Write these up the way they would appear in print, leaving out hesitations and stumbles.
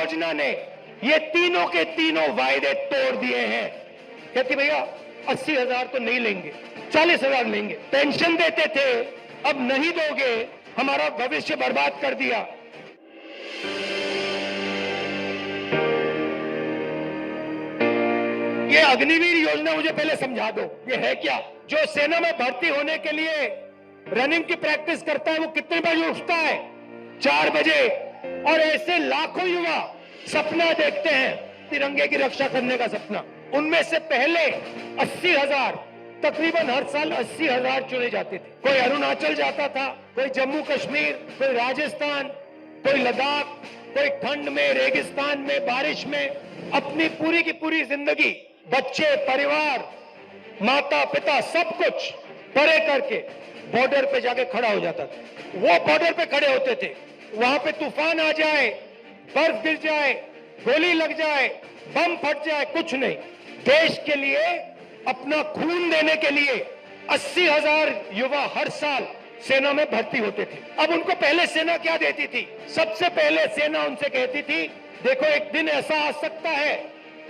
योजना ने ये तीनों के तीनों वायदे तोड़ दिए हैं। कहती भैया 80,000 तो नहीं लेंगे, 40,000 लेंगे। पेंशन देते थे, अब नहीं दोगे, हमारा भविष्य बर्बाद कर दिया। ये अग्निवीर योजना मुझे पहले समझा दो, ये है क्या? जो सेना में भर्ती होने के लिए रनिंग की प्रैक्टिस करता है वो कितने बजे उठता है? 4 बजे। और ऐसे लाखों युवा सपना देखते हैं तिरंगे की रक्षा करने का सपना। उनमें से पहले 80,000, तकरीबन हर साल 80,000 चुने जाते थे। कोई अरुणाचल जाता था, कोई जम्मू कश्मीर, कोई राजस्थान, कोई लद्दाख, कोई ठंड में, रेगिस्तान में, बारिश में अपनी पूरी की पूरी जिंदगी बच्चे, परिवार, माता पिता सब कुछ परे करके बॉर्डर पे जाके खड़ा हो जाता था। वो बॉर्डर पे खड़े होते थे, वहां पे तूफान आ जाए, बर्फ गिर जाए, गोली लग जाए, बम फट जाए, कुछ नहीं, देश के लिए अपना खून देने के लिए 80,000 युवा हर साल सेना में भर्ती होते थे। अब उनको पहले सेना क्या देती थी? सबसे पहले सेना उनसे कहती थी, देखो एक दिन ऐसा आ सकता है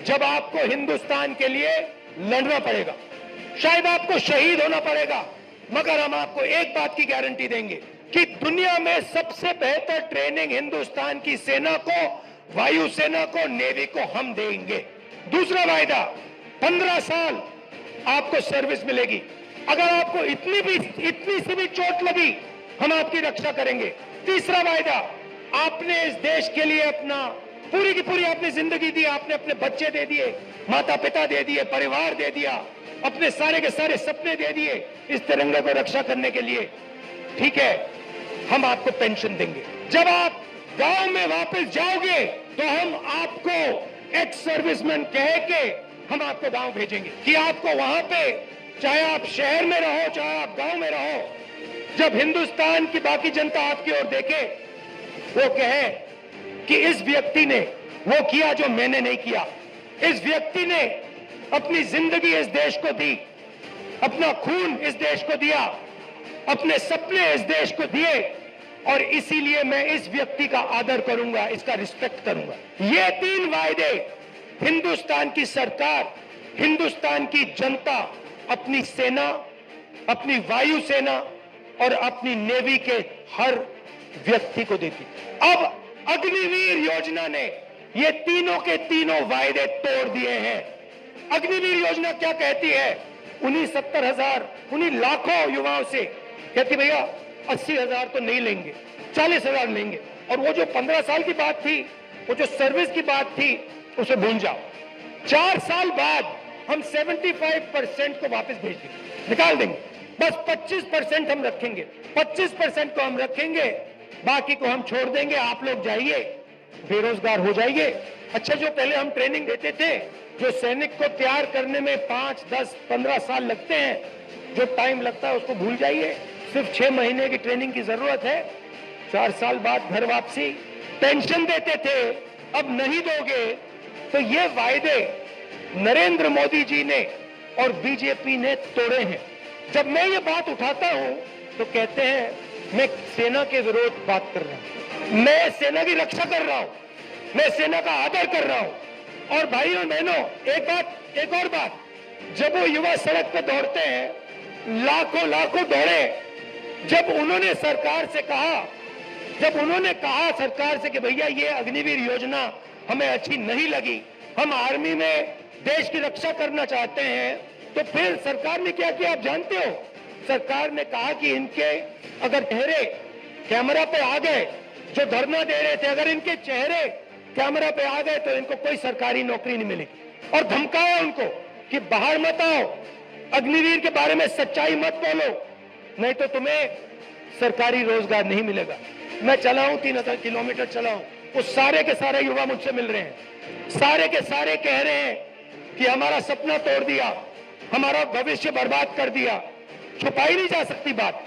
जब आपको हिंदुस्तान के लिए लड़ना पड़ेगा, शायद आपको शहीद होना पड़ेगा, मगर हम आपको एक बात की गारंटी देंगे कि दुनिया में सबसे बेहतर ट्रेनिंग हिंदुस्तान की सेना को, वायुसेना को, नेवी को हम देंगे। दूसरा वायदा, 15 साल आपको सर्विस मिलेगी। अगर आपको इतनी सी भी चोट लगी, हम आपकी रक्षा करेंगे। तीसरा वायदा, आपने इस देश के लिए अपना पूरी की पूरी आपने जिंदगी दी, आपने अपने बच्चे दे दिए, माता पिता दे दिए, परिवार दे दिया, अपने सारे के सारे सपने दे दिए इस तिरंगे को रक्षा करने के लिए। ठीक है, हम आपको पेंशन देंगे। जब आप गांव में वापस जाओगे तो हम आपको एक्स सर्विसमैन कह के हम आपको गांव भेजेंगे कि आपको वहां पे, चाहे आप शहर में रहो, चाहे आप गांव में रहो, जब हिंदुस्तान की बाकी जनता आपकी ओर देखे, वो कहे कि इस व्यक्ति ने वो किया जो मैंने नहीं किया, इस व्यक्ति ने अपनी जिंदगी इस देश को दी, अपना खून इस देश को दिया, अपने सपने इस देश को दिए, और इसीलिए मैं इस व्यक्ति का आदर करूंगा, इसका रिस्पेक्ट करूंगा। ये 3 वायदे हिंदुस्तान की सरकार, हिंदुस्तान की जनता अपनी सेना, अपनी वायुसेना और अपनी नेवी के हर व्यक्ति को देती। अब अग्निवीर योजना ने ये तीनों के तीनों वायदे तोड़ दिए हैं। अग्निवीर योजना क्या कहती है? उन्हीं 70,000, उन्हीं लाखों युवाओं से कहती भैया 80,000 तो नहीं लेंगे, 40,000 लेंगे। और वो जो 15 साल की बात थी, वो जो सर्विस की बात थी, उसे भूल जाओ। 4 साल बाद हम 75% को वापस भेज देंगे, निकाल देंगे। बस 25% हम रखेंगे, 25% को हम रखेंगे, बाकी को हम छोड़ देंगे। आप लोग जाइए, बेरोजगार हो जाइए। अच्छा, जो पहले हम ट्रेनिंग देते थे, जो सैनिक को तैयार करने में 5, 10, 15 साल लगते हैं, जो टाइम लगता है उसको भूल जाइए। सिर्फ 6 महीने की ट्रेनिंग की जरूरत है। 4 साल बाद घर वापसी। पेंशन देते थे, अब नहीं दोगे। तो ये वायदे नरेंद्र मोदी जी ने और बीजेपी ने तोड़े हैं। जब मैं ये बात उठाता हूं तो कहते हैं मैं सेना के विरोध बात कर रहा हूं, मैं सेना की रक्षा कर रहा हूं, मैं सेना का आदर कर रहा हूं। और भाइयों बहनों, एक और बात, जब वो युवा सड़क पे दौड़ते हैं, लाखों दौड़े, जब उन्होंने सरकार से कि भैया ये अग्निवीर योजना हमें अच्छी नहीं लगी, हम आर्मी में देश की रक्षा करना चाहते हैं, तो फिर सरकार ने क्या किया आप जानते हो? सरकार ने कहा कि इनके अगर चेहरे कैमरा पे आ गए, जो धरना दे रहे थे, अगर इनके चेहरे कैमरा पे आ गए तो इनको कोई सरकारी नौकरी नहीं मिलेगी। और धमकाया उनको कि बाहर मत आओ, अग्निवीर के बारे में सच्चाई मत बोलो, नहीं तो तुम्हें सरकारी रोजगार नहीं मिलेगा। मैं चला हूं, 3,000 किलोमीटर चला हूं, वो सारे के सारे युवा मुझसे मिल रहे हैं, सारे के सारे कह रहे हैं कि हमारा सपना तोड़ दिया, हमारा भविष्य बर्बाद कर दिया। छुपाई नहीं जा सकती बात।